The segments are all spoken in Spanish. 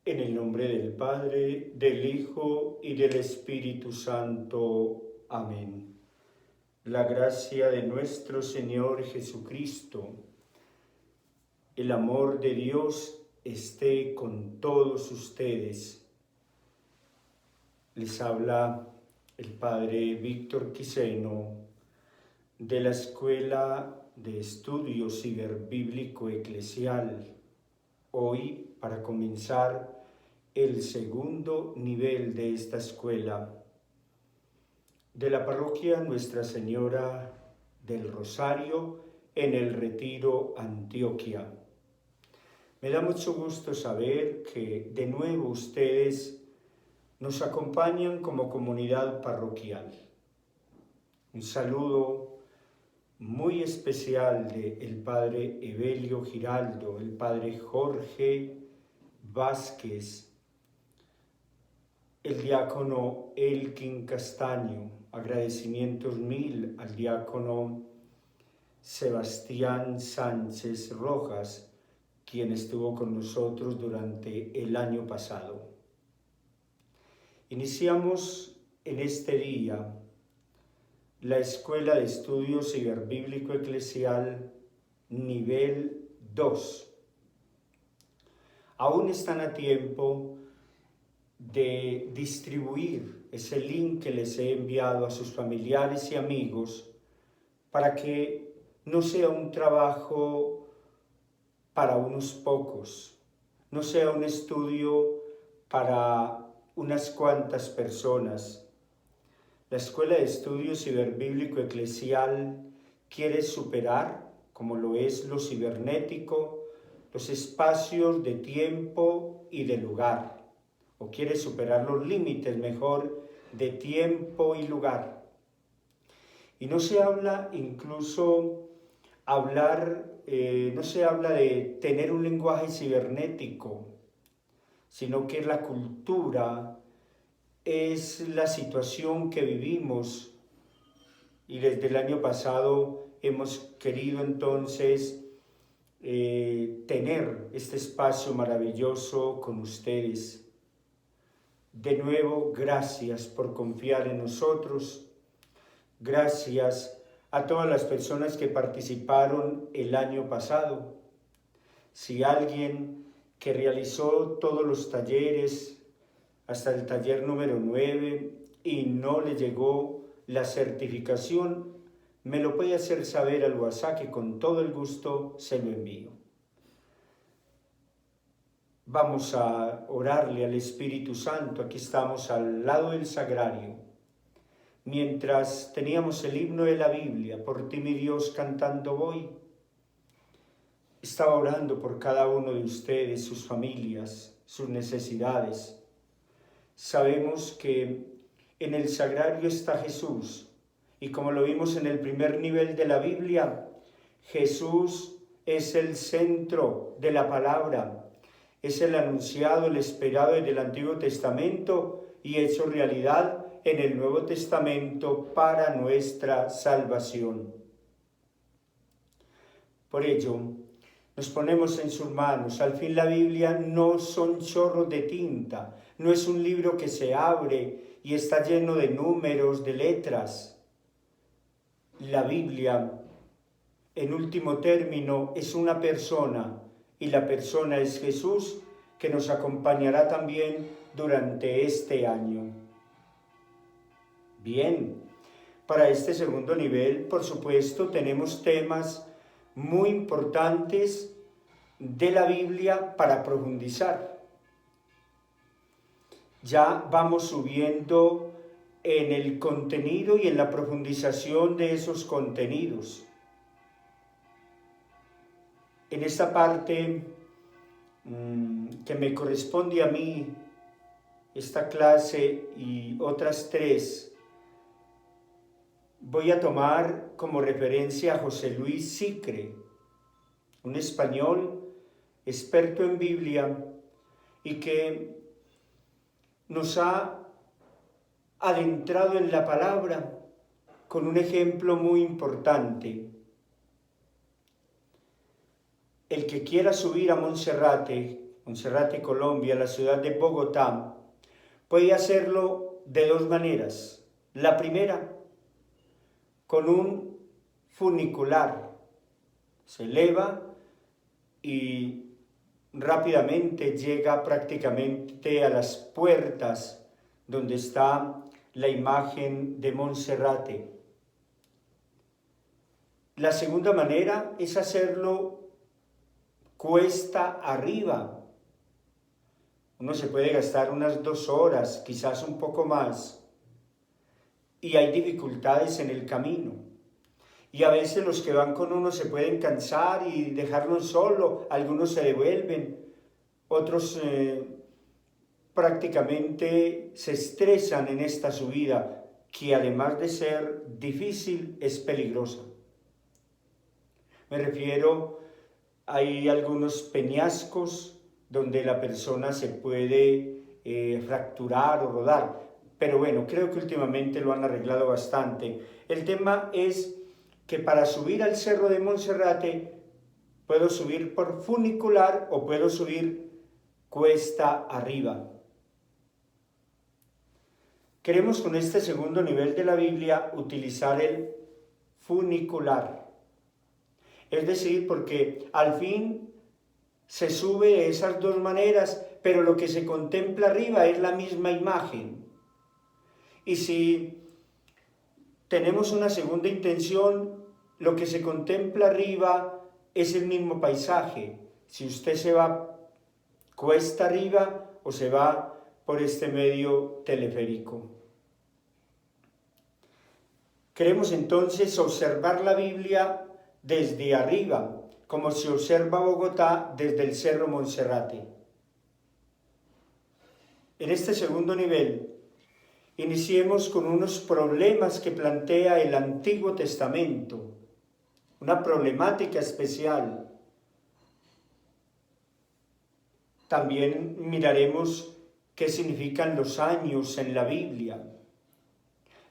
En el nombre del Padre, del Hijo y del Espíritu Santo. Amén. La gracia de nuestro Señor Jesucristo, el amor de Dios esté con todos ustedes. Les habla el Padre Víctor Quiseno de la Escuela de Estudio Ciberbíblico Eclesial. Hoy, para comenzar el segundo nivel de esta escuela, de la parroquia Nuestra Señora del Rosario en el Retiro, Antioquia. Me da mucho gusto saber que de nuevo ustedes nos acompañan como comunidad parroquial. Un saludo muy especial del Padre Evelio Giraldo, el Padre Jorge Vázquez, el diácono Elkin Castaño, agradecimientos mil al diácono Sebastián Sánchez Rojas, quien estuvo con nosotros durante el año pasado. Iniciamos en este día la Escuela de Estudios Ciberbíblico Eclesial nivel 2. Aún están a tiempo de distribuir ese link que les he enviado a sus familiares y amigos para que no sea un trabajo para unos pocos, no sea un estudio para unas cuantas personas. La Escuela de Estudio Ciberbíblico Eclesial quiere superar, como lo es lo cibernético, los espacios de tiempo y de lugar, o quiere superar los límites, mejor, de tiempo y lugar. Y no se habla incluso, no se habla de tener un lenguaje cibernético, sino que la cultura es la situación que vivimos, y desde el año pasado hemos querido entonces tener este espacio maravilloso con ustedes. De nuevo, gracias por confiar en nosotros. Gracias a todas las personas que participaron el año pasado. Si alguien que realizó todos los talleres hasta el taller número 9 y no le llegó la certificación, me lo puede hacer saber al WhatsApp, que con todo el gusto se lo envío. Vamos a orarle al Espíritu Santo. Aquí estamos al lado del sagrario. Mientras teníamos el himno de la Biblia, por ti mi Dios cantando voy, estaba orando por cada uno de ustedes, sus familias, sus necesidades. Sabemos que en el sagrario está Jesús, y como lo vimos en el primer nivel de la Biblia, Jesús es el centro de la palabra, es el anunciado, el esperado desde el Antiguo Testamento y hecho realidad en el Nuevo Testamento para nuestra salvación. Por ello, nos ponemos en sus manos. Al fin la Biblia no son chorros de tinta, no es un libro que se abre y está lleno de números, de letras. La Biblia, en último término, es una persona, y la persona es Jesús, que nos acompañará también durante este año. Bien, para este segundo nivel, por supuesto, tenemos temas muy importantes de la Biblia para profundizar. Ya vamos subiendo en el contenido y en la profundización de esos contenidos. En esta parte que me corresponde a mí, esta clase y otras 3, voy a tomar como referencia a José Luis Sicre, un español experto en Biblia y que nos ha adentrado en la palabra con un ejemplo muy importante. El que quiera subir a Monserrate, Monserrate, Colombia, la ciudad de Bogotá, puede hacerlo de dos maneras. La primera, con un funicular. Se eleva y rápidamente llega prácticamente a las puertas donde está la imagen de Monserrate. La segunda manera es hacerlo cuesta arriba. Uno se puede gastar unas 2 horas, quizás un poco más, y hay dificultades en el camino. Y a veces los que van con uno se pueden cansar y dejarlo solo, algunos se devuelven, otros prácticamente se estresan en esta subida, que además de ser difícil, es peligrosa. Me refiero, hay algunos peñascos donde la persona se puede fracturar o rodar, pero bueno, creo que últimamente lo han arreglado bastante. El tema es que para subir al Cerro de Monserrate puedo subir por funicular o puedo subir cuesta arriba. Queremos con este segundo nivel de la Biblia utilizar el funicular. Es decir, porque al fin se sube de esas dos maneras, pero lo que se contempla arriba es la misma imagen. Y si tenemos una segunda intención, lo que se contempla arriba es el mismo paisaje. Si usted se va cuesta arriba o se va por este medio teleférico. Queremos entonces observar la Biblia desde arriba, como se observa Bogotá desde el Cerro Monserrate. En este segundo nivel, iniciemos con unos problemas que plantea el Antiguo Testamento, una problemática especial. También miraremos qué significan los años en la Biblia,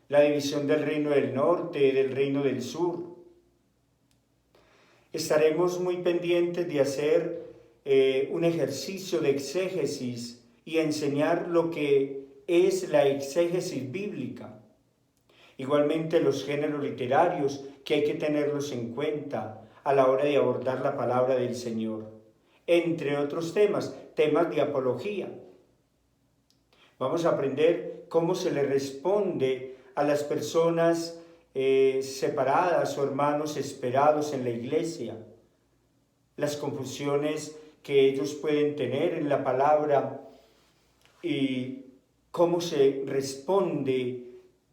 la división del reino del norte y del reino del sur. Estaremos muy pendientes de hacer un ejercicio de exégesis y enseñar lo que es la exégesis bíblica. Igualmente los géneros literarios, que hay que tenerlos en cuenta a la hora de abordar la palabra del Señor. Entre otros temas de apología. Vamos a aprender cómo se le responde a las personas separadas o hermanos esperados en la iglesia, las confusiones que ellos pueden tener en la palabra y cómo se responde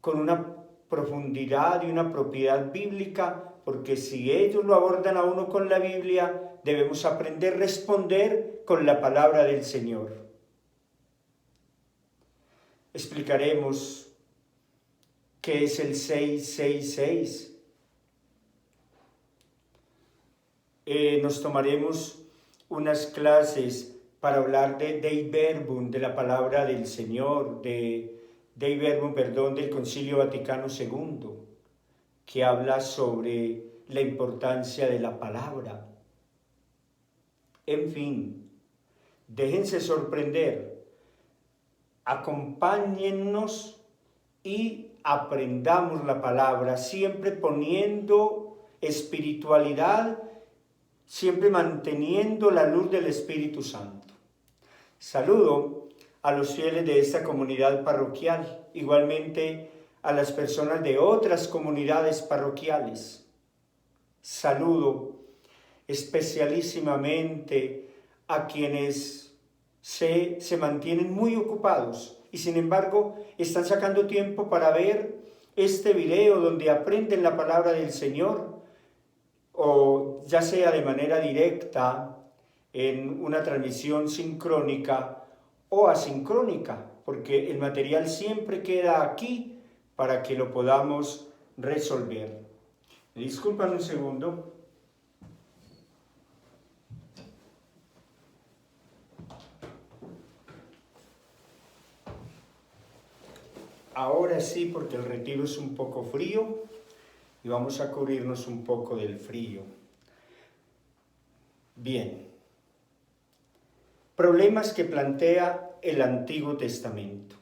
con una profundidad y una propiedad bíblica, porque si ellos lo abordan a uno con la Biblia, debemos aprender a responder con la palabra del Señor. Explicaremos qué es el 666. Nos tomaremos unas clases para hablar de Dei Verbum, de la palabra del Señor, del Concilio Vaticano II, que habla sobre la importancia de la palabra. En fin, déjense sorprender, acompáñennos y aprendamos la palabra, siempre poniendo espiritualidad, siempre manteniendo la luz del Espíritu Santo. Saludo a los fieles de esta comunidad parroquial, igualmente a las personas de otras comunidades parroquiales. Saludo especialísimamente a quienes se mantienen muy ocupados y sin embargo están sacando tiempo para ver este video donde aprenden la palabra del Señor, o ya sea de manera directa en una transmisión sincrónica o asincrónica, porque el material siempre queda aquí para que lo podamos resolver. Me disculpan un segundo. Ahora sí, porque el retiro es un poco frío y vamos a cubrirnos un poco del frío. Bien. problemas que plantea el Antiguo Testamento.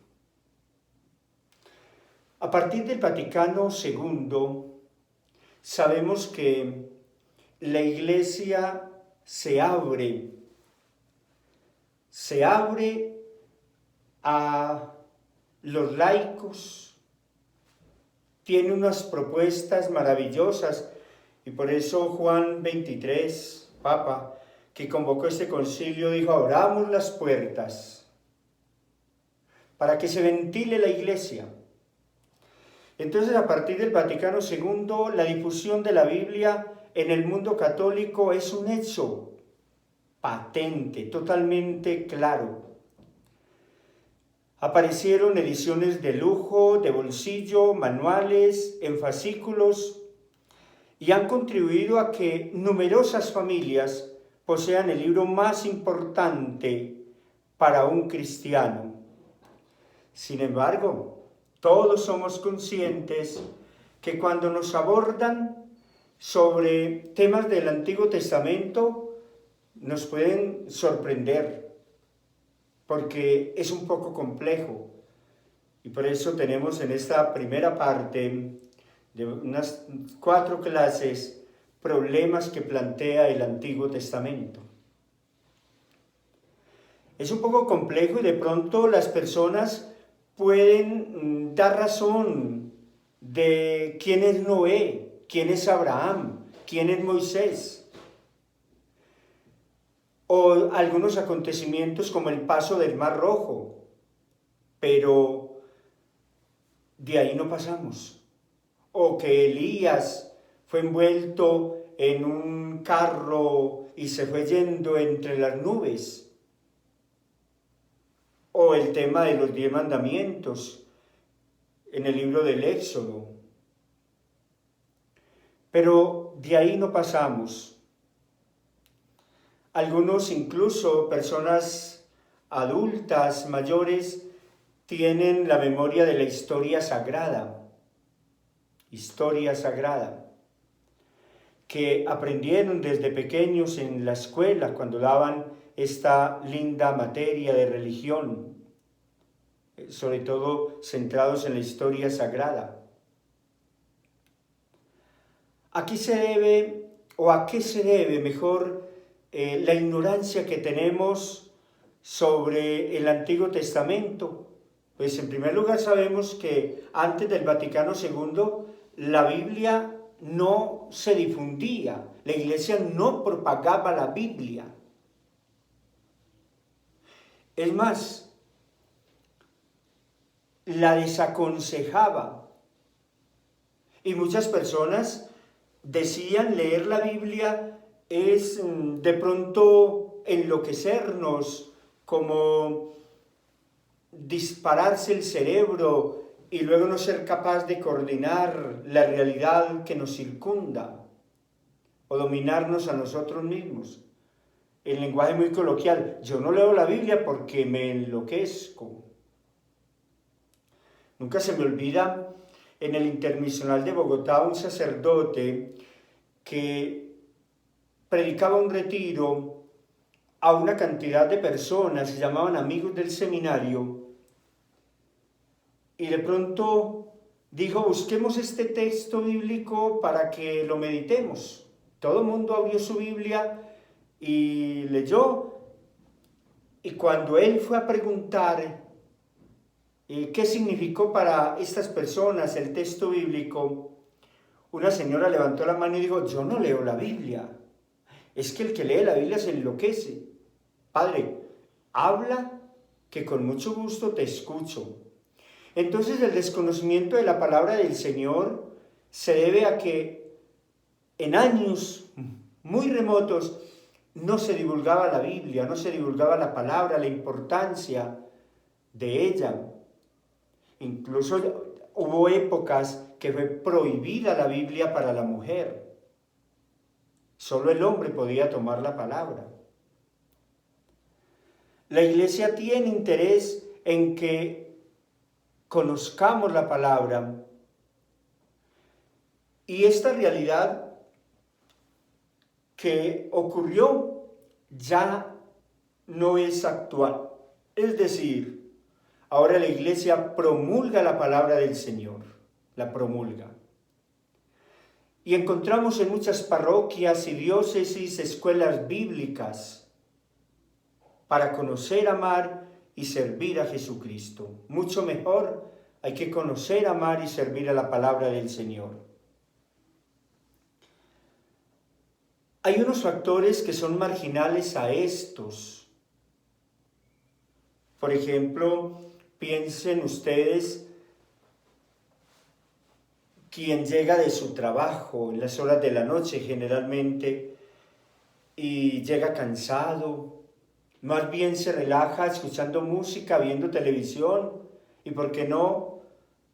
A partir del Vaticano II, sabemos que la Iglesia se abre a los laicos, tiene unas propuestas maravillosas, y por eso Juan XXIII, Papa, que convocó este concilio, dijo: abramos las puertas para que se ventile la Iglesia. Entonces, a partir del Vaticano II, la difusión de la Biblia en el mundo católico es un hecho patente, totalmente claro. Aparecieron ediciones de lujo, de bolsillo, manuales, en fascículos, y han contribuido a que numerosas familias posean el libro más importante para un cristiano. Sin embargo, todos somos conscientes que cuando nos abordan sobre temas del Antiguo Testamento, nos pueden sorprender, porque es un poco complejo. Y por eso tenemos en esta primera parte de unas 4 clases problemas que plantea el Antiguo Testamento. Es un poco complejo y de pronto las personas pueden dar razón de quién es Noé, quién es Abraham, quién es Moisés, o algunos acontecimientos como el paso del Mar Rojo, pero de ahí no pasamos. O que Elías fue envuelto en un carro y se fue yendo entre las nubes. O el tema de los 10 mandamientos en el libro del Éxodo. Pero de ahí no pasamos. Algunos, incluso personas adultas, mayores, tienen la memoria de la historia sagrada, que aprendieron desde pequeños en la escuela cuando daban esta linda materia de religión, sobre todo centrados en la historia sagrada. ¿A qué se debe mejor la ignorancia que tenemos sobre el Antiguo Testamento? Pues en primer lugar sabemos que antes del Vaticano II la Biblia no se difundía, la Iglesia no propagaba la Biblia. Es más, la desaconsejaba. Y muchas personas decían leer la Biblia es de pronto enloquecernos, como dispararse el cerebro y luego no ser capaz de coordinar la realidad que nos circunda o dominarnos a nosotros mismos. En lenguaje muy coloquial, yo no leo la Biblia porque me enloquezco. Nunca se me olvida en el Intermisional de Bogotá un sacerdote que predicaba un retiro a una cantidad de personas, se llamaban amigos del seminario, y de pronto dijo: busquemos este texto bíblico para que lo meditemos. Todo el mundo abrió su Biblia y leyó, y cuando él fue a preguntar qué significó para estas personas el texto bíblico, una señora levantó la mano y dijo: yo no leo la Biblia, es que el que lee la Biblia se enloquece. Padre, habla, que con mucho gusto te escucho. Entonces el desconocimiento de la palabra del Señor se debe a que en años muy remotos no se divulgaba la Biblia, no se divulgaba la palabra, la importancia de ella. Incluso hubo épocas que fue prohibida la Biblia para la mujer. Solo el hombre podía tomar la palabra. La Iglesia tiene interés en que conozcamos la palabra. Y esta realidad que ocurrió ya no es actual. Es decir, ahora la iglesia promulga la palabra del Señor, la promulga. Y encontramos en muchas parroquias y diócesis escuelas bíblicas para conocer, amar y servir a Jesucristo. Mucho mejor hay que conocer, amar y servir a la palabra del Señor. Hay unos factores que son marginales a estos. Por ejemplo, piensen ustedes quien llega de su trabajo en las horas de la noche generalmente y llega cansado, más bien se relaja escuchando música, viendo televisión y, ¿por qué no?,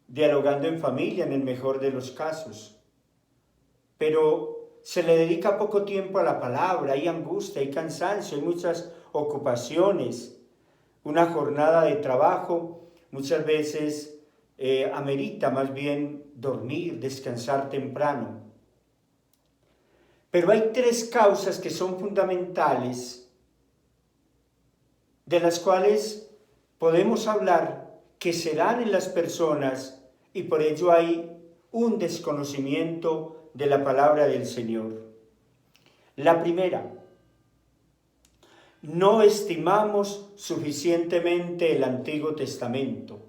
dialogando en familia en el mejor de los casos. Pero se le dedica poco tiempo a la palabra, hay angustia, hay cansancio, hay muchas ocupaciones. Una jornada de trabajo muchas veces amerita más bien dormir, descansar temprano. Pero hay tres causas que son fundamentales, de las cuales podemos hablar que se dan en las personas y por ello hay un desconocimiento de la palabra del Señor. La primera, no estimamos suficientemente el Antiguo Testamento.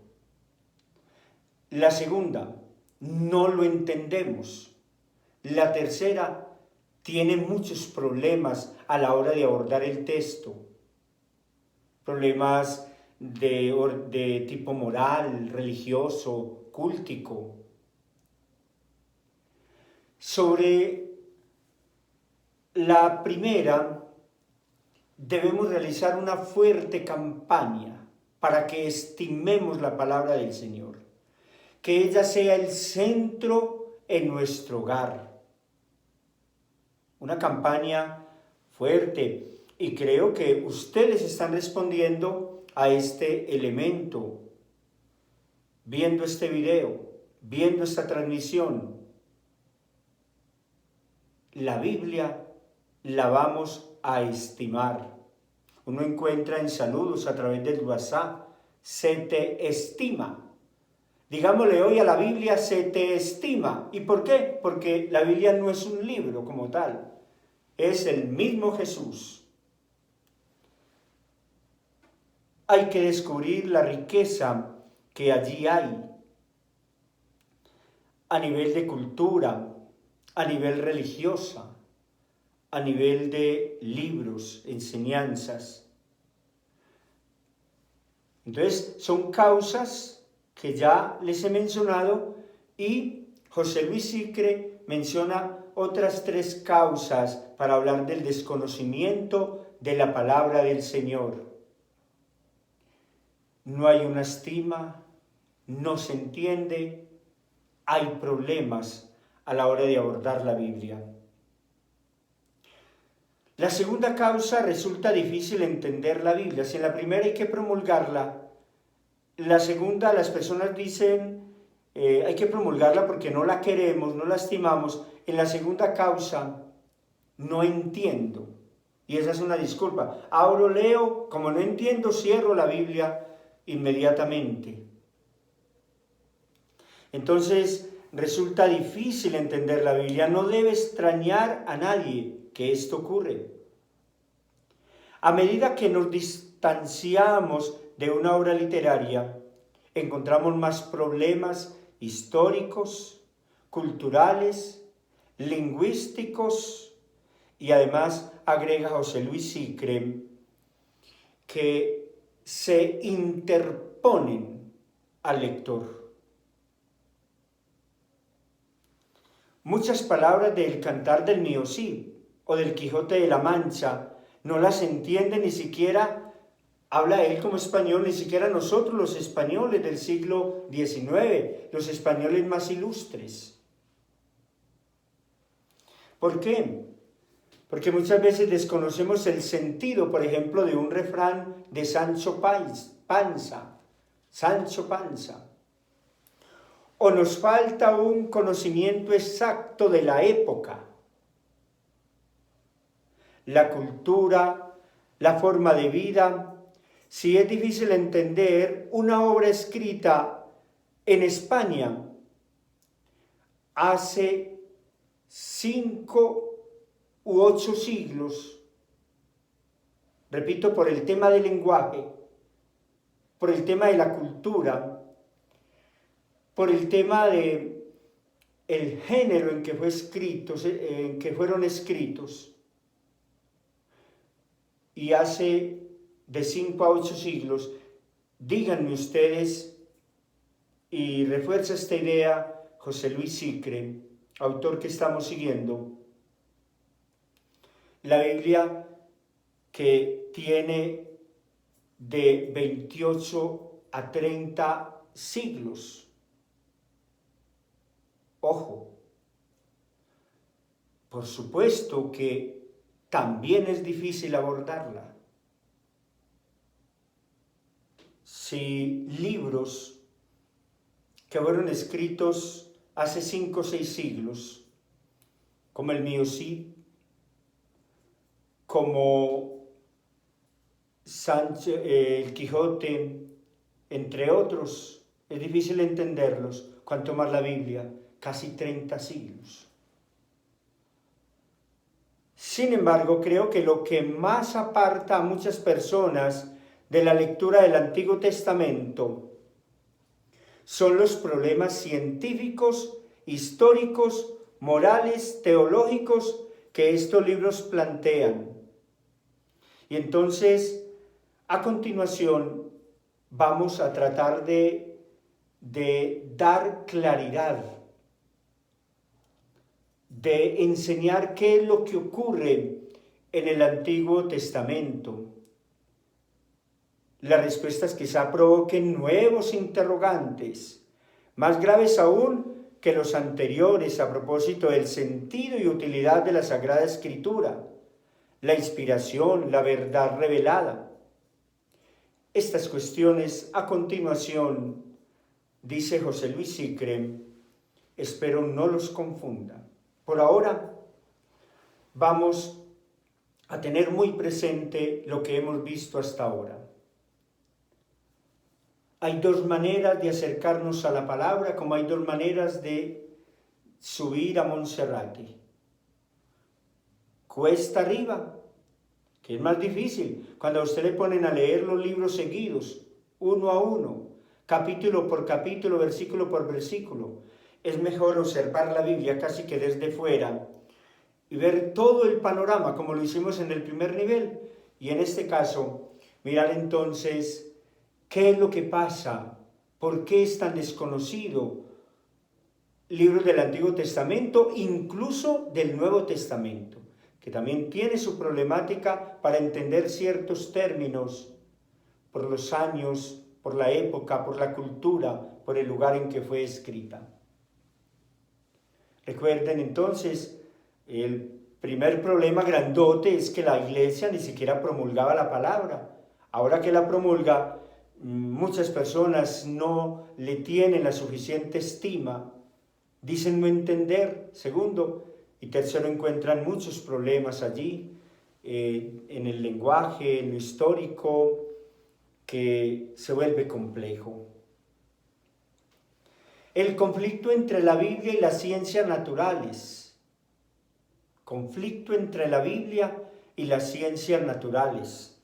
La segunda, no lo entendemos. La tercera, tiene muchos problemas a la hora de abordar el texto. Problemas de tipo moral, religioso, cúltico. Sobre la primera, debemos realizar una fuerte campaña para que estimemos la palabra del Señor, que ella sea el centro en nuestro hogar. Una campaña fuerte, y creo que ustedes están respondiendo a este elemento, viendo este video, viendo esta transmisión. La Biblia la vamos a estimar. Uno encuentra en saludos a través del WhatsApp, se te estima. Digámosle hoy a la Biblia, se te estima. ¿Y por qué? Porque la Biblia no es un libro como tal, es el mismo Jesús. Hay que descubrir la riqueza que allí hay, a nivel de cultura, a nivel religiosa, a nivel de libros, enseñanzas. Entonces, son causas que ya les he mencionado y José Luis Sicre menciona otras tres causas para hablar del desconocimiento de la palabra del Señor. No hay una estima, no se entiende, hay problemas a la hora de abordar la Biblia. La segunda causa, resulta difícil entender la Biblia. Si en la primera hay que promulgarla, la segunda, las personas dicen hay que promulgarla porque no la queremos, no la estimamos. En la segunda causa, no entiendo. Y esa es una disculpa. Abro, leo, como no entiendo, cierro la Biblia inmediatamente. Entonces, resulta difícil entender la Biblia. No debe extrañar a nadie que esto ocurre. A medida que nos distanciamos de una obra literaria, encontramos más problemas históricos, culturales, lingüísticos, y además agrega José Luis Sicre que se interponen al lector. Muchas palabras del Cantar del Mío Cid o del Quijote de la Mancha no las entiende ni siquiera, habla él como español, ni siquiera nosotros los españoles del siglo XIX, los españoles más ilustres. ¿Por qué? Porque muchas veces desconocemos el sentido, por ejemplo, de un refrán de Sancho Panza. O nos falta un conocimiento exacto de la época, la cultura, la forma de vida, si es difícil entender una obra escrita en España hace 5 u 8 siglos, repito, por el tema del lenguaje, por el tema de la cultura, por el tema de el género en que fue escrito, en que fueron escritos, y hace de 5 a 8 siglos, díganme ustedes, y refuerza esta idea José Luis Sicre, autor que estamos siguiendo, la Biblia que tiene de 28 a 30 siglos. Ojo, por supuesto que también es difícil abordarla. Si libros que fueron escritos hace 5 o 6 siglos, como el mío sí, como el Quijote, entre otros, es difícil entenderlos, cuanto más la Biblia, casi 30 siglos. Sin embargo, creo que lo que más aparta a muchas personas de la lectura del Antiguo Testamento son los problemas científicos, históricos, morales, teológicos que estos libros plantean. Y entonces, a continuación, vamos a tratar de dar claridad, de enseñar qué es lo que ocurre en el Antiguo Testamento. Las respuestas quizá provoquen nuevos interrogantes, más graves aún que los anteriores a propósito del sentido y utilidad de la Sagrada Escritura, la inspiración, la verdad revelada. Estas cuestiones a continuación, dice José Luis Sicre, espero no los confunda. Por ahora vamos a tener muy presente lo que hemos visto hasta ahora. Hay 2 maneras de acercarnos a la palabra, como hay 2 maneras de subir a Monserrate. Cuesta arriba, que es más difícil, cuando a usted le ponen a leer los libros seguidos, uno a uno, capítulo por capítulo, versículo por versículo. Es mejor observar la Biblia casi que desde fuera y ver todo el panorama, como lo hicimos en el primer nivel. Y en este caso, mirar entonces qué es lo que pasa, por qué es tan desconocido libros del Antiguo Testamento, incluso del Nuevo Testamento, que también tiene su problemática para entender ciertos términos por los años, por la época, por la cultura, por el lugar en que fue escrita. Recuerden entonces, el primer problema grandote es que la iglesia ni siquiera promulgaba la palabra. Ahora que la promulga, muchas personas no le tienen la suficiente estima, dicen no entender. Segundo, y tercero, encuentran muchos problemas allí, en el lenguaje, en lo histórico, que se vuelve complejo. El conflicto entre la Biblia y las ciencias naturales. Conflicto entre la Biblia y las ciencias naturales.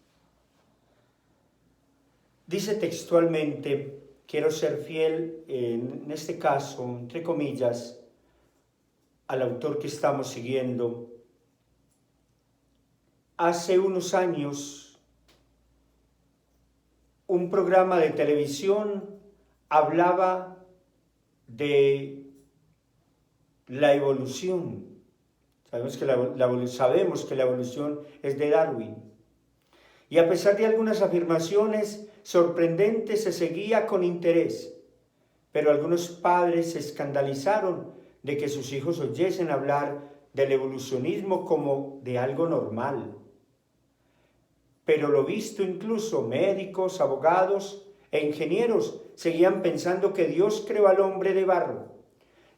Dice textualmente, quiero ser fiel, en este caso, entre comillas, al autor que estamos siguiendo. Hace unos años, un programa de televisión hablaba de la evolución. Sabemos que la evolución es de Darwin. Y a pesar de algunas afirmaciones sorprendentes, se seguía con interés. Pero algunos padres se escandalizaron de que sus hijos oyesen hablar del evolucionismo como de algo normal. Pero lo visto, incluso médicos, abogados e ingenieros seguían pensando que Dios creó al hombre de barro.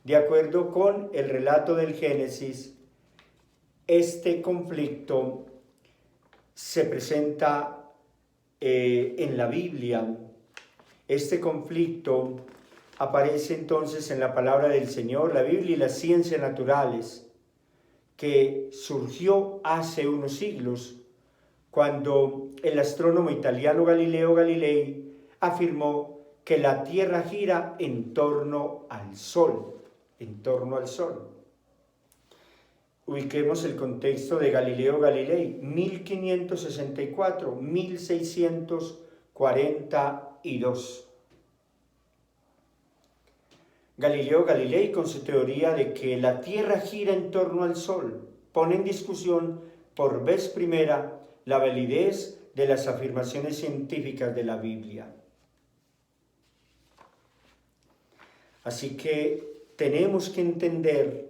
De acuerdo con el relato del Génesis, este conflicto se presenta en la Biblia. Este conflicto aparece entonces en la palabra del Señor, la Biblia y las ciencias naturales, que surgió hace unos siglos, cuando el astrónomo italiano Galileo Galilei afirmó que la Tierra gira en torno al Sol, en torno al Sol. Ubiquemos el contexto de Galileo Galilei, 1564-1642. Galileo Galilei, con su teoría de que la Tierra gira en torno al Sol, pone en discusión por vez primera la validez de las afirmaciones científicas de la Biblia. Así que tenemos que entender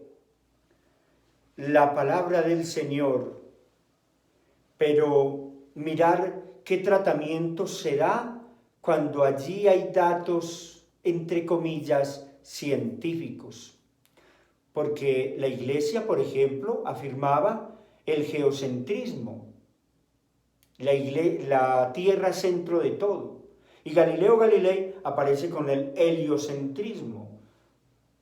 la palabra del Señor, pero mirar qué tratamiento se da cuando allí hay datos, entre comillas, científicos. Porque la Iglesia, por ejemplo, afirmaba el geocentrismo, la Tierra centro de todo. Y Galileo Galilei aparece con el heliocentrismo.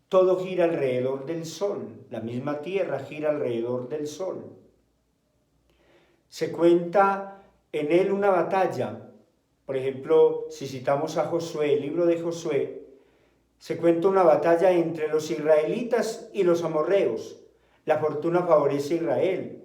Todo gira alrededor del Sol, la misma Tierra gira alrededor del Sol. Se cuenta en él una batalla. Por ejemplo, si citamos a Josué, el libro de Josué, se cuenta una batalla entre los israelitas y los amorreos. La fortuna favorece a Israel,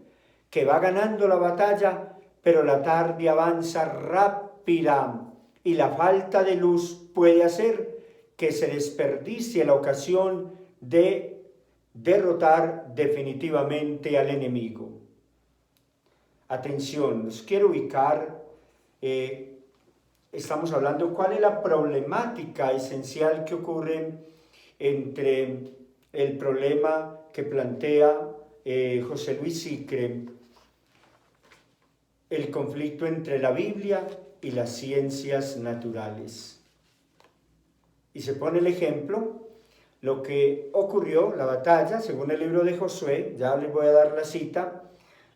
que va ganando la batalla, pero la tarde avanza rápida y la falta de luz puede hacer que se desperdicie la ocasión de derrotar definitivamente al enemigo. Atención, los quiero ubicar. Estamos hablando cuál es la problemática esencial que ocurre entre el problema que plantea José Luis Sicre, el conflicto entre la Biblia y las ciencias naturales. Y se pone el ejemplo, lo que ocurrió, la batalla, según el libro de Josué, ya les voy a dar la cita,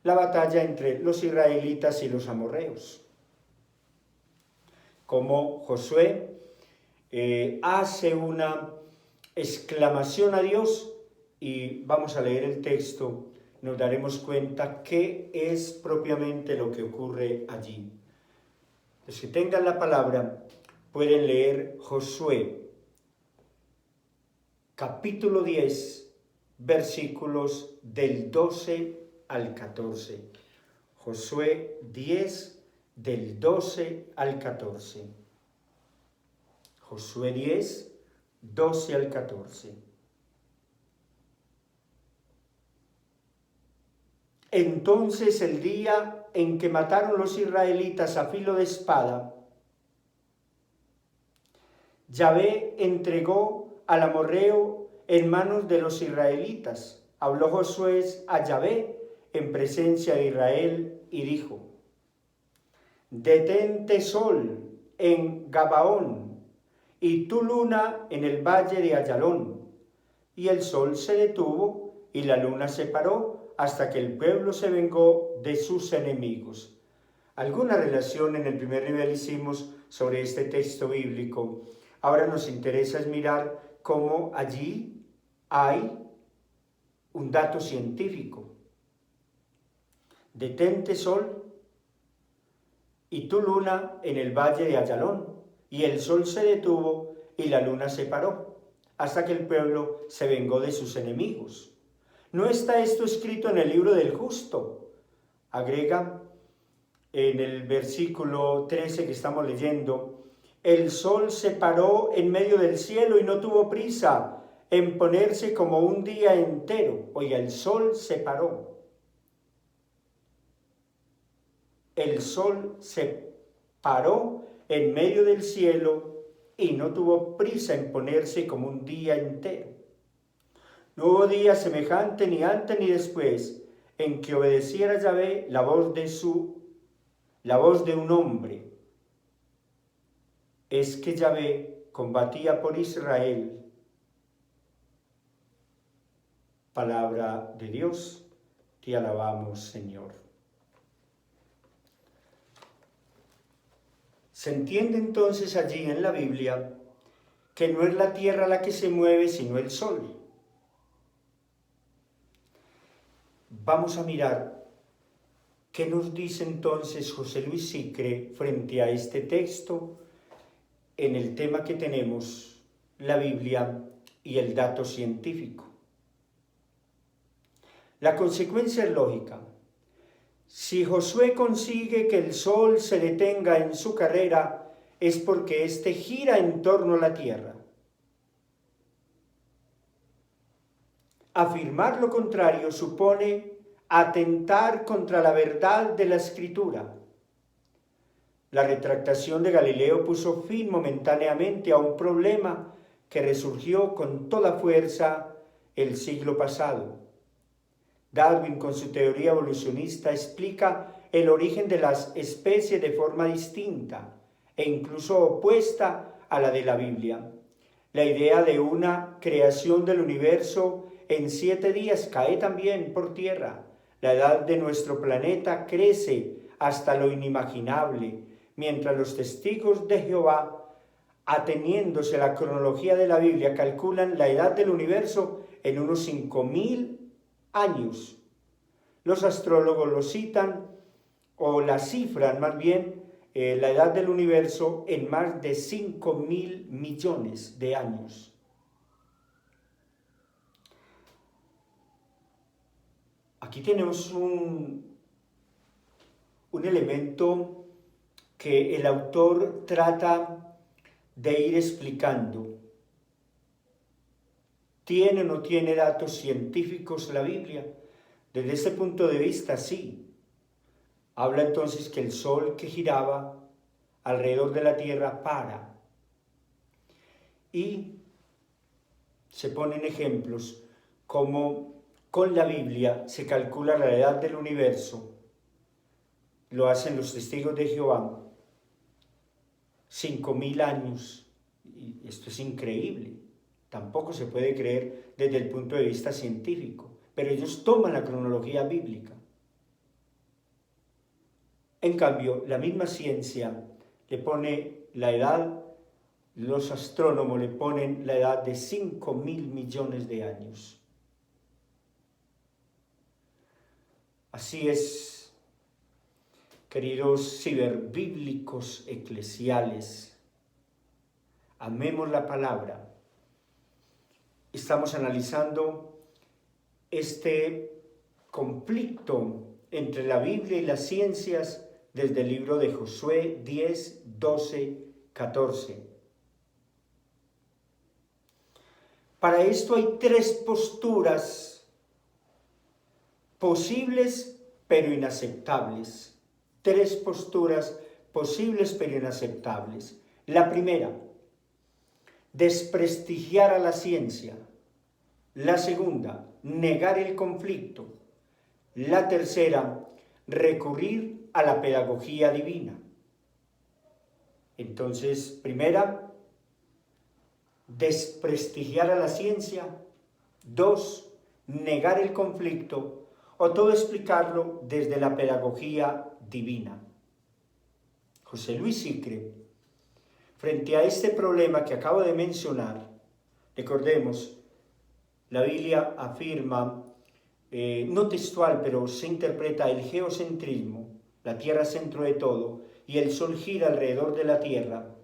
la batalla entre los israelitas y los amorreos. Como Josué hace una exclamación a Dios, y vamos a leer el texto, nos daremos cuenta qué es propiamente lo que ocurre allí. Los que tengan la palabra pueden leer Josué, capítulo 10, versículos del 12 al 14. Josué 10, del 12 al 14. Josué 10, 12 al 14. Entonces el día en que mataron los israelitas a filo de espada, Yahvé entregó al amorreo en manos de los israelitas. Habló Josué a Yahvé en presencia de Israel y dijo: detente sol en Gabaón y tu luna en el valle de Ayalón. Y el sol se detuvo y la luna se paró hasta que el pueblo se vengó de sus enemigos. Alguna relación en el primer nivel hicimos sobre este texto bíblico. Ahora nos interesa es mirar cómo allí hay un dato científico. Detente sol y tu luna en el valle de Ayalón. Y el sol se detuvo y la luna se paró, hasta que el pueblo se vengó de sus enemigos. ¿No está esto escrito en el libro del justo? Agrega en el versículo 13 que estamos leyendo: el sol se paró en medio del cielo y no tuvo prisa en ponerse como un día entero. Oiga, el sol se paró. El sol se paró en medio del cielo y no tuvo prisa en ponerse como un día entero. No hubo día semejante ni antes ni después en que obedeciera a Yahvé la voz de un hombre. Es que Yahvé combatía por Israel. Palabra de Dios, te alabamos, Señor. Se entiende entonces allí en la Biblia que no es la tierra la que se mueve, sino el sol. Vamos a mirar qué nos dice entonces José Luis Sicre frente a este texto en el tema que tenemos, la Biblia y el dato científico. La consecuencia es lógica. Si Josué consigue que el sol se detenga en su carrera, es porque éste gira en torno a la tierra. Afirmar lo contrario supone atentar contra la verdad de la Escritura. La retractación de Galileo puso fin momentáneamente a un problema que resurgió con toda fuerza el siglo pasado. Darwin, con su teoría evolucionista, explica el origen de las especies de forma distinta e incluso opuesta a la de la Biblia. La idea de una creación del universo en 7 días cae también por tierra. La edad de nuestro planeta crece hasta lo inimaginable, mientras los testigos de Jehová, ateniéndose a la cronología de la Biblia, calculan la edad del universo en unos 5.000 años. Los astrólogos lo citan, o la cifran más bien, la edad del universo en más de 5.000 millones de años. Aquí tenemos un elemento que el autor trata de ir explicando. ¿Tiene o no tiene datos científicos la Biblia? Desde ese punto de vista, sí. Habla entonces que el sol que giraba alrededor de la tierra para. Y se ponen ejemplos como con la Biblia se calcula la edad del universo. Lo hacen los testigos de Jehová. 5.000 años. Y esto es increíble. Tampoco se puede creer desde el punto de vista científico. Pero ellos toman la cronología bíblica. En cambio, la misma ciencia le pone la edad, los astrónomos le ponen la edad de 5.000 millones de años. Así es, queridos ciberbíblicos eclesiales, amemos la palabra. Estamos analizando este conflicto entre la Biblia y las ciencias desde el libro de Josué 10, 12, 14. Para esto hay 3 posturas posibles pero inaceptables. 3 posturas posibles pero inaceptables. La primera, desprestigiar a la ciencia. La segunda, negar el conflicto. La tercera, recurrir a la pedagogía divina. Entonces, primera, desprestigiar a la ciencia. 2, negar el conflicto. O todo explicarlo desde la pedagogía divina. José Luis Sicre, frente a este problema que acabo de mencionar, recordemos, la Biblia afirma, no textual, pero se interpreta el geocentrismo, la tierra centro de todo, y el sol gira alrededor de la tierra,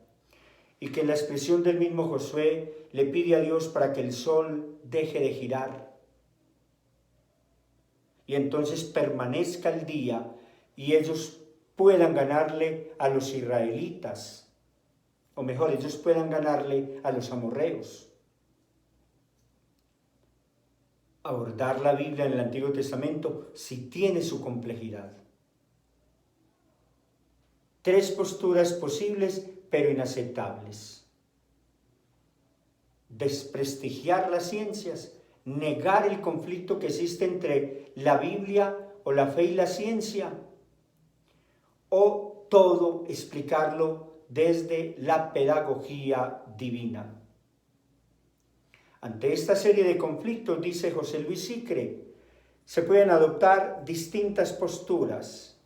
y que en la expresión del mismo Josué le pide a Dios para que el sol deje de girar, y entonces permanezca el día, y ellos puedan ganarle a los israelitas, o mejor, ellos puedan ganarle a los amorreos. Abordar la Biblia en el Antiguo Testamento sí tiene su complejidad. 3 posturas posibles pero inaceptables. Desprestigiar las ciencias, negar el conflicto que existe entre la Biblia o la fe y la ciencia, o todo explicarlo desde la pedagogía divina. Ante esta serie de conflictos, dice José Luis Sicre, se pueden adoptar distintas posturas.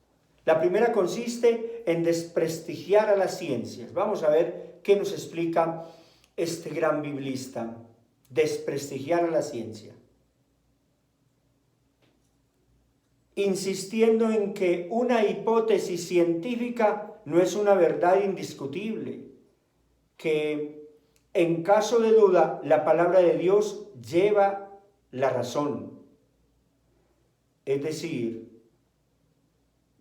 La primera consiste consiste en desprestigiar a las ciencias. Vamos a ver qué nos explica este gran biblista. Desprestigiar a la ciencia. Insistiendo en que una hipótesis científica no es una verdad indiscutible, que en caso de duda la palabra de Dios lleva la razón. Es decir,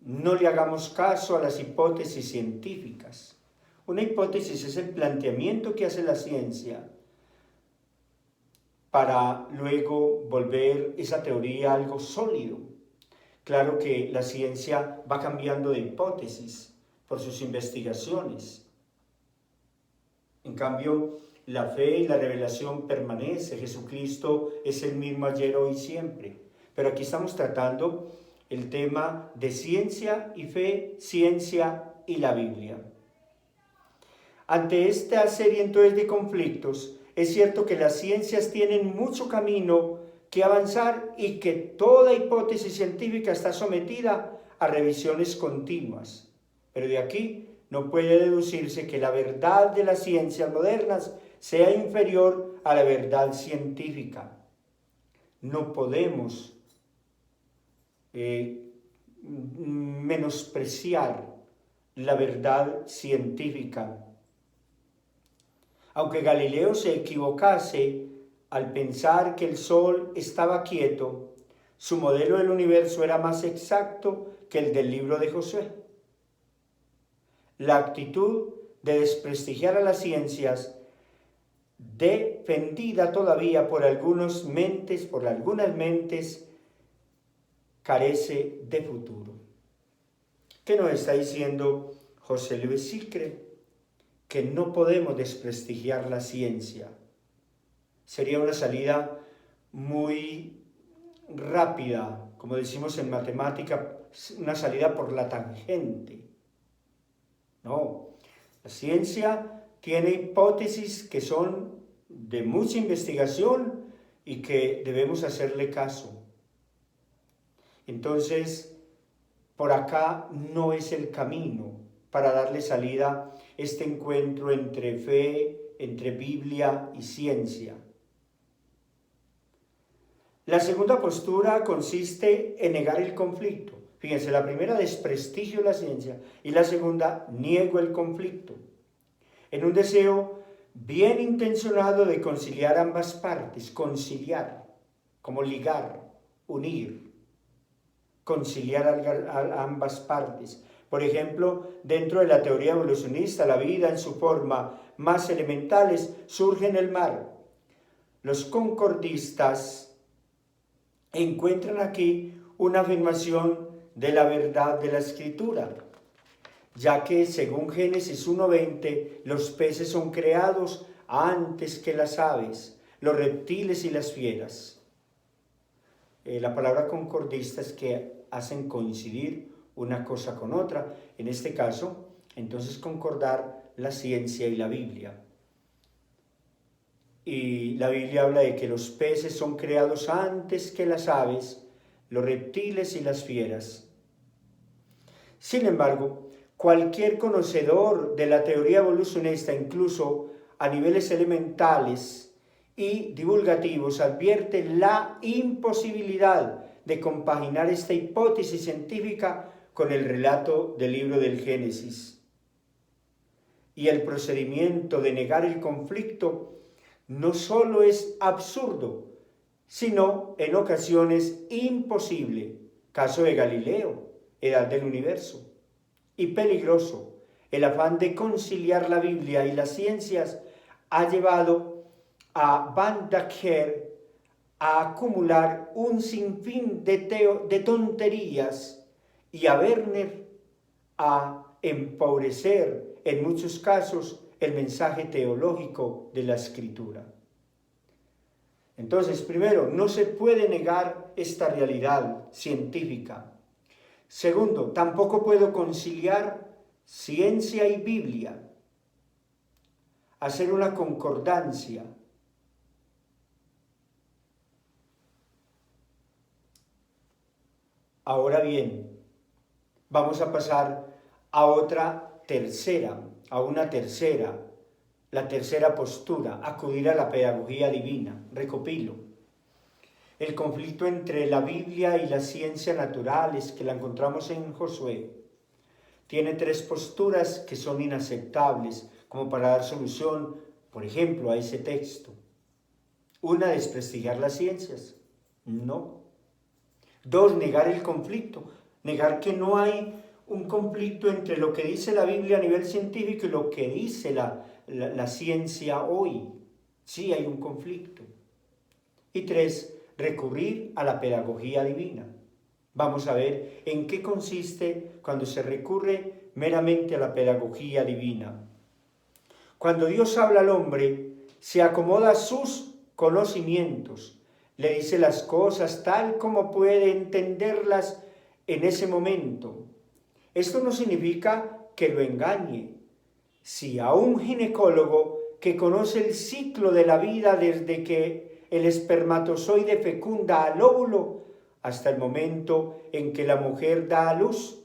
no le hagamos caso a las hipótesis científicas. Una hipótesis es el planteamiento que hace la ciencia para luego volver esa teoría algo sólido. Claro que la ciencia va cambiando de hipótesis por sus investigaciones. En cambio, la fe y la revelación permanece. Jesucristo es el mismo ayer, hoy y siempre. Pero aquí estamos tratando el tema de ciencia y fe, ciencia y la Biblia. Ante esta serie entonces de conflictos, es cierto que las ciencias tienen mucho camino que avanzar y que toda hipótesis científica está sometida a revisiones continuas. Pero de aquí no puede deducirse que la verdad de las ciencias modernas sea inferior a la verdad científica. No podemos menospreciar la verdad científica. Aunque Galileo se equivocase al pensar que el Sol estaba quieto, su modelo del universo era más exacto que el del libro de Josué. La actitud de desprestigiar a las ciencias, defendida todavía por algunas mentes, carece de futuro. ¿Qué nos está diciendo José Luis Sicre? Que no podemos desprestigiar la ciencia. Sería una salida muy rápida, como decimos en matemática, una salida por la tangente. No, la ciencia tiene hipótesis que son de mucha investigación y que debemos hacerle caso. Entonces, por acá no es el camino para darle salida a este encuentro entre fe, entre Biblia y ciencia. La segunda postura consiste en negar el conflicto. Fíjense, la primera, desprestigio la ciencia, y la segunda, niego el conflicto. En un deseo bien intencionado de conciliar ambas partes, conciliar, como ligar, unir, conciliar a ambas partes. Por ejemplo, dentro de la teoría evolucionista, la vida en su forma más elementales surge en el mar. Los concordistas encuentran aquí una afirmación de la verdad de la Escritura, ya que según Génesis 1:20, los peces son creados antes que las aves, los reptiles y las fieras. La palabra concordista es que hacen coincidir una cosa con otra, en este caso, entonces concordar la ciencia y la Biblia. Y la Biblia habla de que los peces son creados antes que las aves, los reptiles y las fieras. Sin embargo, cualquier conocedor de la teoría evolucionista, incluso a niveles elementales y divulgativos, advierte la imposibilidad de compaginar esta hipótesis científica con el relato del libro del Génesis. Y el procedimiento de negar el conflicto no solo es absurdo, sino en ocasiones imposible, caso de Galileo, edad del universo, y peligroso. El afán de conciliar la Biblia y las ciencias ha llevado a Van Dacher a acumular un sinfín de tonterías y a Werner a empobrecer en muchos casos el mensaje teológico de la Escritura. Entonces, primero, no se puede negar esta realidad científica. Segundo, tampoco puedo conciliar ciencia y Biblia, hacer una concordancia. Ahora bien, vamos a pasar a otra tercera, a una tercera, la tercera postura, acudir a la pedagogía divina. Recopilo. El conflicto entre la Biblia y las ciencias naturales, que la encontramos en Josué, tiene tres posturas que son inaceptables como para dar solución, por ejemplo, a ese texto. Una, desprestigiar las ciencias. No. Dos, negar el conflicto. Negar que no hay un conflicto entre lo que dice la Biblia a nivel científico y lo que dice la ciencia hoy. Sí hay un conflicto. Y tres, recurrir a la pedagogía divina. Vamos a ver en qué consiste cuando se recurre meramente a la pedagogía divina. Cuando Dios habla al hombre, se acomoda a sus conocimientos, le dice las cosas tal como puede entenderlas en ese momento. Esto no significa que lo engañe. Si a un ginecólogo que conoce el ciclo de la vida desde que el espermatozoide fecunda al óvulo hasta el momento en que la mujer da a luz,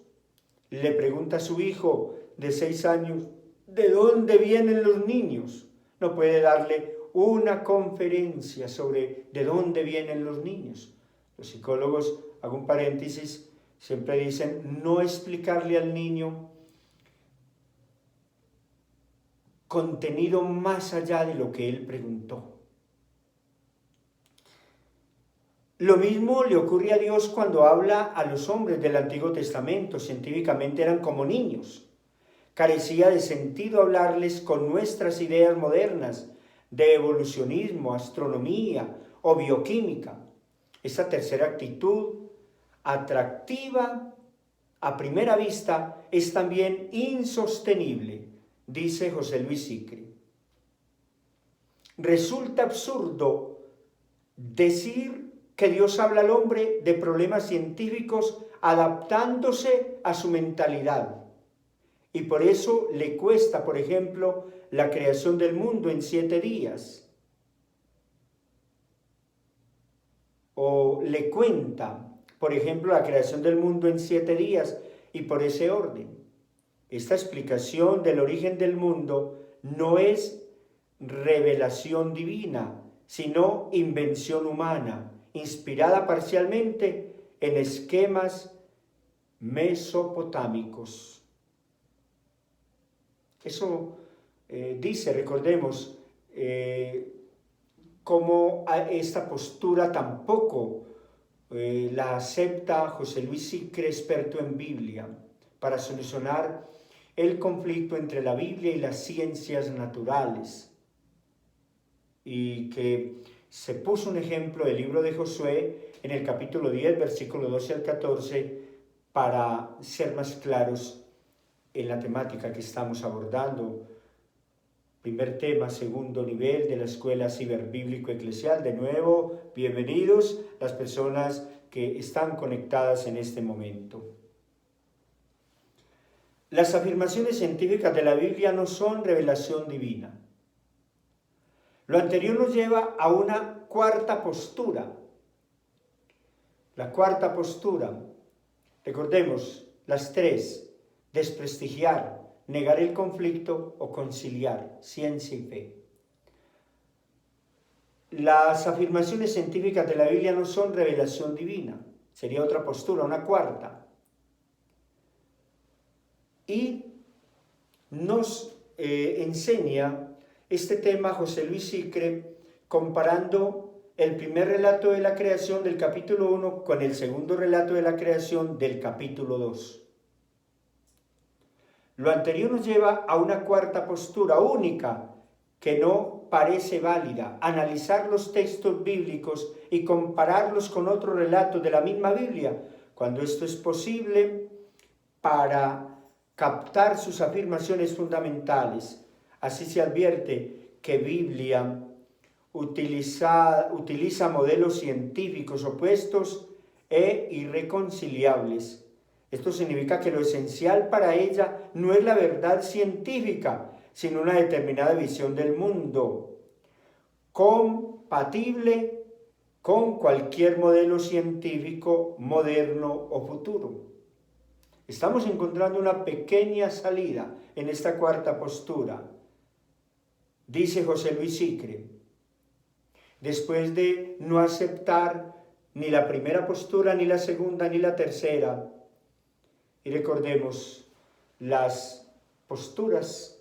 le pregunta a su hijo de 6 años, ¿de dónde vienen los niños? No puede darle una conferencia sobre de dónde vienen los niños. Los psicólogos, hago un paréntesis, siempre dicen no explicarle al niño contenido más allá de lo que él preguntó. Lo mismo le ocurre a Dios cuando habla a los hombres del Antiguo Testamento. Científicamente eran como niños. Carecía de sentido hablarles con nuestras ideas modernas de evolucionismo, astronomía o bioquímica. Esta tercera actitud, atractiva a primera vista, es también insostenible, dice José Luis Sicre. Resulta absurdo decir que Dios habla al hombre de problemas científicos adaptándose a su mentalidad. Y por eso le cuesta, por ejemplo, la creación del mundo en 7 días. O le cuenta, por ejemplo, la creación del mundo en 7 días y por ese orden. Esta explicación del origen del mundo no es revelación divina, sino invención humana, inspirada parcialmente en esquemas mesopotámicos. Eso dice, recordemos, cómo esta postura tampoco la acepta José Luis Sicre, experto en Biblia, para solucionar el conflicto entre la Biblia y las ciencias naturales. Y que se puso un ejemplo del libro de Josué en el capítulo 10, versículo 12 al 14, para ser más claros en la temática que estamos abordando. Primer tema, segundo nivel de la Escuela Ciberbíblico Eclesial. De nuevo, bienvenidos las personas que están conectadas en este momento. Las afirmaciones científicas de la Biblia no son revelación divina. Lo anterior nos lleva a una cuarta postura. La cuarta postura, recordemos las tres: desprestigiar, negar el conflicto o conciliar, ciencia y fe. Las afirmaciones científicas de la Biblia no son revelación divina, sería otra postura, una cuarta. Y nos enseña este tema José Luis Sicre comparando el primer relato de la creación del capítulo 1 con el segundo relato de la creación del capítulo 2. Lo anterior nos lleva a una cuarta postura única que no parece válida: analizar los textos bíblicos y compararlos con otros relatos de la misma Biblia, cuando esto es posible, para captar sus afirmaciones fundamentales. Así se advierte que Biblia utiliza modelos científicos opuestos e irreconciliables. Esto significa que lo esencial para ella no es la verdad científica, sino una determinada visión del mundo, compatible con cualquier modelo científico moderno o futuro. Estamos encontrando una pequeña salida en esta cuarta postura. Dice José Luis Sicre, después de no aceptar ni la primera postura, ni la segunda, ni la tercera, y recordemos las posturas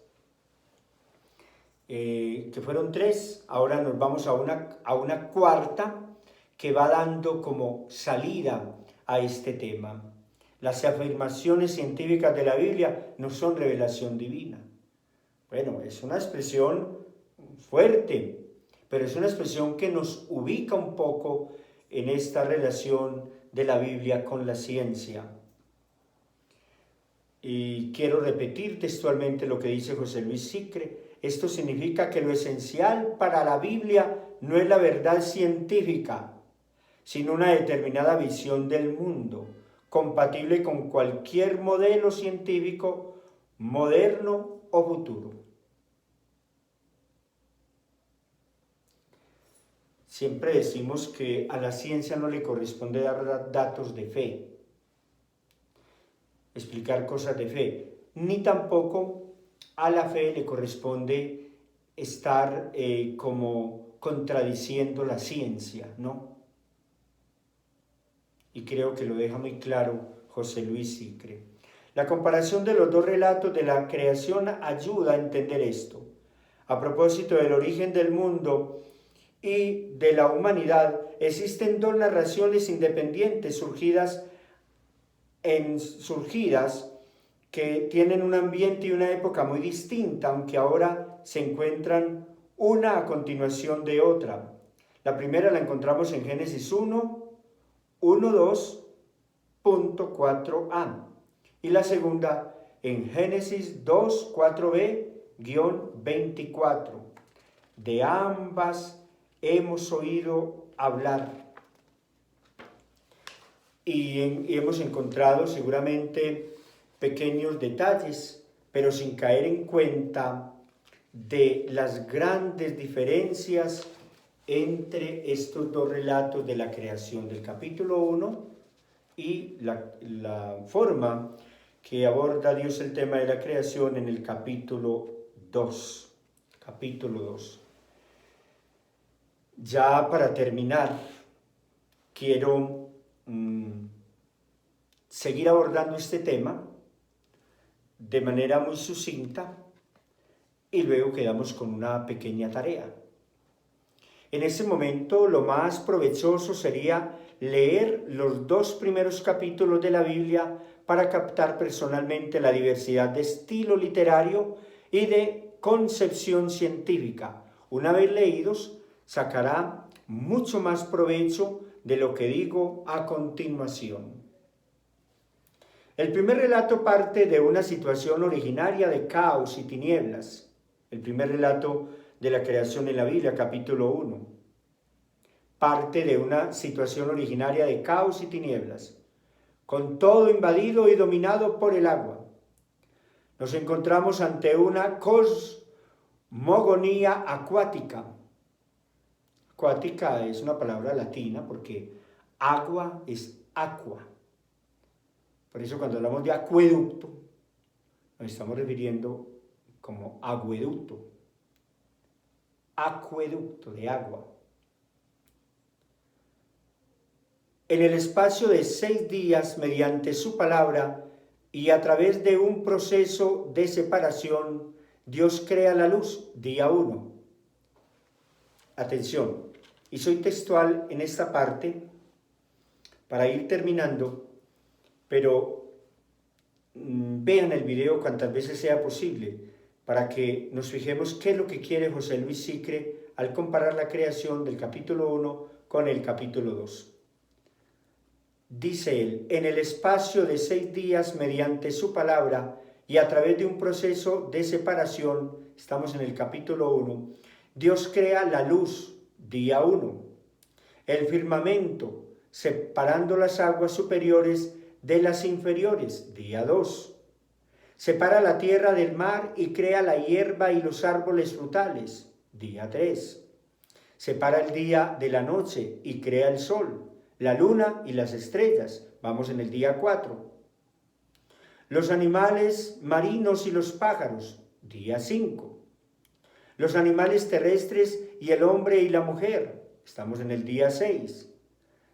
que fueron 3, ahora nos vamos a una cuarta que va dando como salida a este tema. Las afirmaciones científicas de la Biblia no son revelación divina. Bueno, es una expresión fuerte, pero es una expresión que nos ubica un poco en esta relación de la Biblia con la ciencia. Y quiero repetir textualmente lo que dice José Luis Sicre. Esto significa que lo esencial para la Biblia no es la verdad científica, sino una determinada visión del mundo, compatible con cualquier modelo científico moderno o futuro. Siempre decimos que a la ciencia no le corresponde dar datos de fe, explicar cosas de fe, ni tampoco a la fe le corresponde estar como contradiciendo la ciencia, ¿no? Y creo que lo deja muy claro José Luis Sicre. La comparación de los dos relatos de la creación ayuda a entender esto. A propósito del origen del mundo y de la humanidad, existen dos narraciones independientes surgidas que tienen un ambiente y una época muy distinta, aunque ahora se encuentran una a continuación de otra. La primera la encontramos en Génesis 1:2.4a y la segunda en Génesis 2:4b-24. De ambas hemos oído hablar y hemos encontrado seguramente pequeños detalles, pero sin caer en cuenta de las grandes diferencias entre estos dos relatos de la creación del capítulo 1 y la forma que aborda Dios el tema de la creación en el capítulo 2. Ya para terminar, quiero seguir abordando este tema de manera muy sucinta y luego quedamos con una pequeña tarea. En ese momento lo más provechoso sería leer los 2 primeros capítulos de la Biblia para captar personalmente la diversidad de estilo literario y de concepción científica. Una vez leídos, sacará mucho más provecho de lo que digo a continuación. El primer relato parte de una situación originaria de caos y tinieblas. El primer relato de la creación en la Biblia, capítulo 1. Parte de una situación originaria de caos y tinieblas, con todo invadido y dominado por el agua. Nos encontramos ante una cosmogonía acuática. Acuática es una palabra latina porque agua es aqua. Por eso cuando hablamos de acueducto, nos estamos refiriendo como agueducto de agua. En el espacio de 6 días, mediante su palabra y a través de un proceso de separación, Dios crea la luz, día 1. Atención, y soy textual en esta parte para ir terminando, pero vean el video cuantas veces sea posible para que nos fijemos qué es lo que quiere José Luis Sicre al comparar la creación del capítulo 1 con el capítulo 2. Dice él, en el espacio de 6 días, mediante su palabra y a través de un proceso de separación, estamos en el capítulo 1, Dios crea la luz, día 1, el firmamento, separando las aguas superiores de las inferiores, día 2. Separa la tierra del mar y crea la hierba y los árboles frutales, día 3. Separa el día de la noche y crea el sol, la luna y las estrellas, vamos en el día 4. Los animales marinos y los pájaros, día 5. Los animales terrestres y el hombre y la mujer, estamos en el día 6.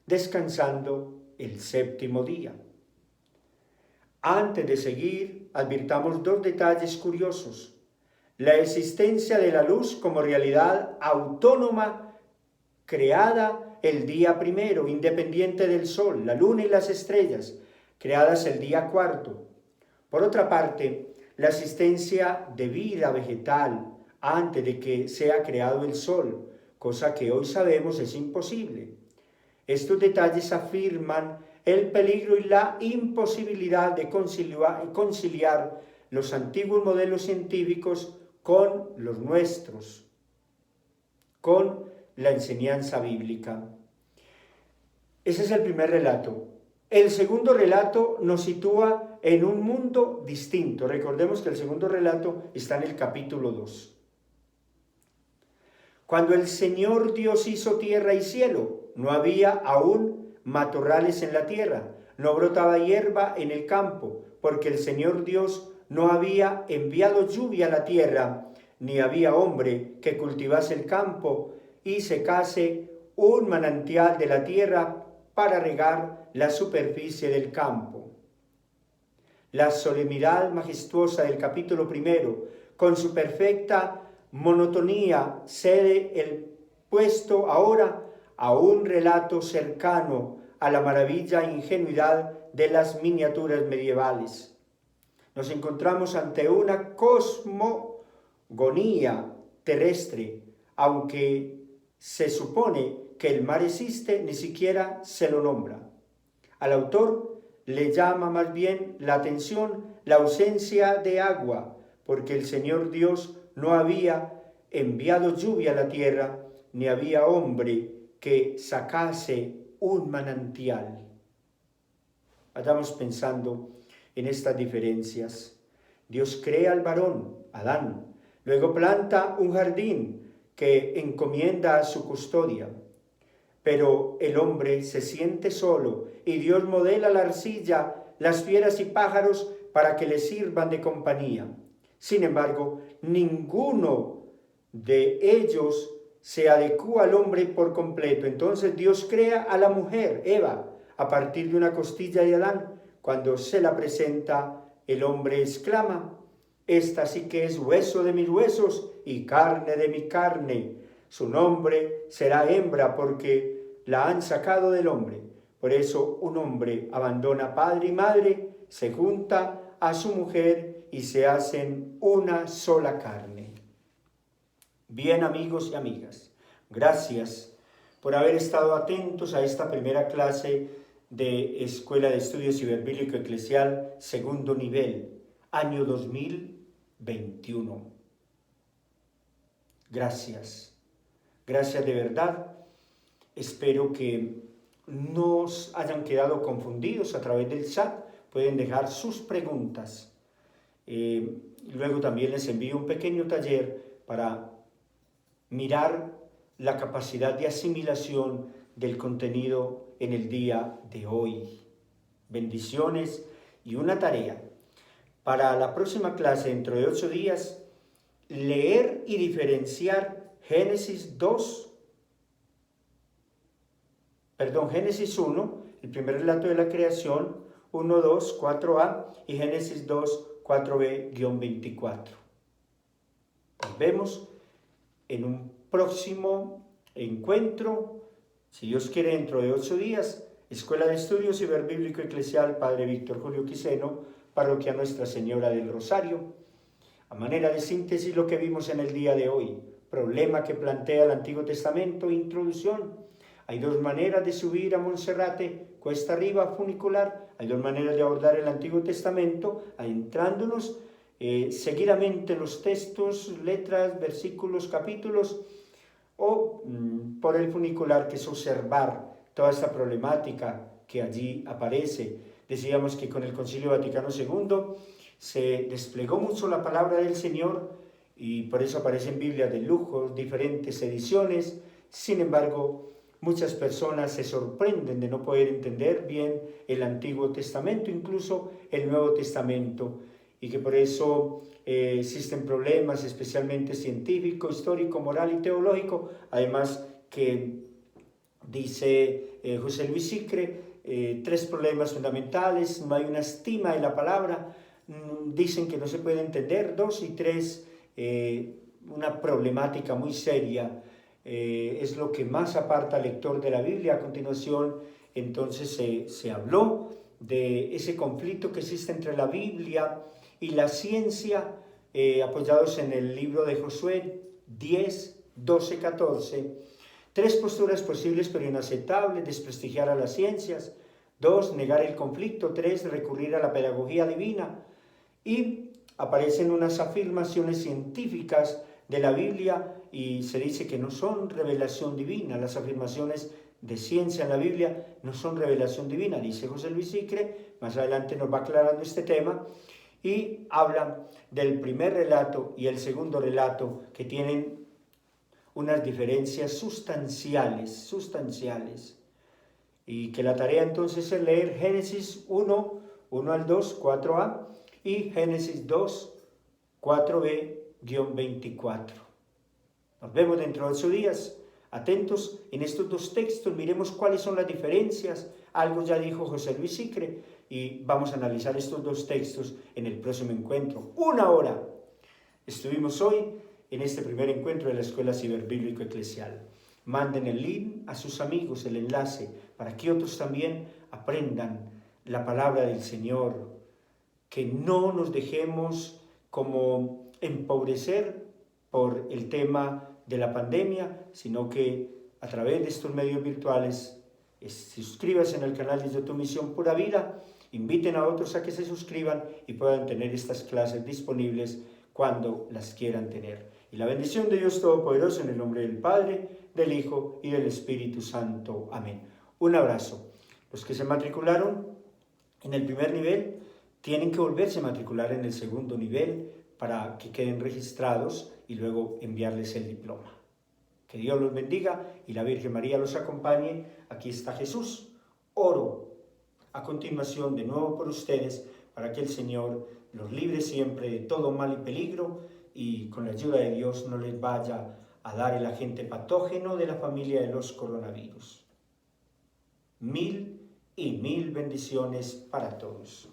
Descansando el 7º día. Antes de seguir, advirtamos 2 detalles curiosos. La existencia de la luz como realidad autónoma creada el día 1, independiente del sol, la luna y las estrellas, creadas el día 4. Por otra parte, la existencia de vida vegetal antes de que sea creado el sol, cosa que hoy sabemos es imposible. Estos detalles afirman el peligro y la imposibilidad de conciliar los antiguos modelos científicos con los nuestros, con la enseñanza bíblica. Ese es el primer relato. El segundo relato nos sitúa en un mundo distinto. Recordemos que el segundo relato está en el capítulo 2. Cuando el Señor Dios hizo tierra y cielo, no había aún matorrales en la tierra, no brotaba hierba en el campo, porque el Señor Dios no había enviado lluvia a la tierra, ni había hombre que cultivase el campo y secase un manantial de la tierra para regar la superficie del campo. La solemnidad majestuosa del capítulo 1, con su perfecta monotonía, cede el puesto ahora a un relato cercano a la maravilla e ingenuidad de las miniaturas medievales. Nos encontramos ante una cosmogonía terrestre, aunque se supone que el mar existe, ni siquiera se lo nombra. Al autor le llama más bien la atención la ausencia de agua, porque el Señor Dios no había enviado lluvia a la tierra, ni había hombre que sacase un manantial. Vayamos pensando en estas diferencias. Dios crea al varón, Adán, luego planta un jardín que encomienda a su custodia. Pero el hombre se siente solo y Dios modela la arcilla, las fieras y pájaros para que le sirvan de compañía. Sin embargo, ninguno de ellos se adecúa al hombre por completo. Entonces Dios crea a la mujer, Eva, a partir de una costilla de Adán. Cuando se la presenta, el hombre exclama: esta sí que es hueso de mis huesos y carne de mi carne. Su nombre será hembra porque la han sacado del hombre. Por eso un hombre abandona padre y madre, se junta a su mujer y se hacen una sola carne. Bien, amigos y amigas, gracias por haber estado atentos a esta primera clase de Escuela de Estudios Ciberbíblico Eclesial, segundo nivel, año 2021. Gracias, gracias de verdad. Espero que no hayan quedado confundidos a través del chat. Pueden dejar sus preguntas. Luego también les envío un pequeño taller para mirar la capacidad de asimilación del contenido en el día de hoy. Bendiciones y una tarea. Para la próxima clase, dentro de 8 días, leer y diferenciar Génesis 1, el primer relato de la creación, 1, 2, 4a, y Génesis 2, 4b-24. Nos vemos en un próximo encuentro, si Dios quiere, dentro de 8 días. Escuela de Estudios Ciberbíblico Eclesial, Padre Víctor Julio Quiseno, Parroquia Nuestra Señora del Rosario. A manera de síntesis, lo que vimos en el día de hoy: problema que plantea el Antiguo Testamento, introducción. Hay 2 maneras de subir a Monserrate, cuesta arriba, funicular. Hay 2 maneras de abordar el Antiguo Testamento, adentrándonos seguidamente en los textos, letras, versículos, capítulos, o por el funicular, que es observar toda esta problemática que allí aparece. Decíamos que con el Concilio Vaticano II se desplegó mucho la palabra del Señor y por eso aparecen Biblias de lujo, diferentes ediciones. Sin embargo, muchas personas se sorprenden de no poder entender bien el Antiguo Testamento, incluso el Nuevo Testamento, y que por eso existen problemas, especialmente científico, histórico, moral y teológico. Además que dice José Luis Sicre, 3 problemas fundamentales: no hay una estima de la palabra, dicen que no se puede entender; 2 y 3, una problemática muy seria, es lo que más aparta al lector de la Biblia. A continuación, entonces se habló de ese conflicto que existe entre la Biblia y la ciencia, apoyados en el libro de Josué 10, 12, 14. 3 posturas posibles pero inaceptables: desprestigiar a las ciencias; 2, negar el conflicto; 3, recurrir a la pedagogía divina. Y aparecen unas afirmaciones científicas de la Biblia y se dice que no son revelación divina. Las afirmaciones de ciencia en la Biblia no son revelación divina, dice José Luis Sicre. Más adelante nos va aclarando este tema y habla del primer relato y el segundo relato, que tienen unas diferencias sustanciales, y que la tarea entonces es leer Génesis 1, 1 al 2, 4a, y Génesis 2, 4b-24. Nos vemos dentro de 8 días. Atentos en estos 2 textos, miremos cuáles son las diferencias. Algo ya dijo José Luis Sicre, y vamos a analizar estos 2 textos en el próximo encuentro. 1 hora estuvimos hoy en este primer encuentro de la Escuela Ciberbíblico Eclesial. Manden el link a sus amigos, el enlace, para que otros también aprendan la palabra del Señor. Que no nos dejemos como empobrecer por el tema de la pandemia, sino que a través de estos medios virtuales, suscríbase en el canal de YouTube Misión Pura Vida, inviten a otros a que se suscriban y puedan tener estas clases disponibles cuando las quieran tener. Y la bendición de Dios Todopoderoso, en el nombre del Padre, del Hijo y del Espíritu Santo. Amén. Un abrazo. Los que se matricularon en el primer nivel tienen que volverse a matricular en el segundo nivel para que queden registrados y luego enviarles el diploma. Que Dios los bendiga y la Virgen María los acompañe. Aquí está Jesús. Oro a continuación de nuevo por ustedes, para que el Señor los libre siempre de todo mal y peligro, y con la ayuda de Dios no les vaya a dar el agente patógeno de la familia de los coronavirus. 1000 y 1000 bendiciones para todos.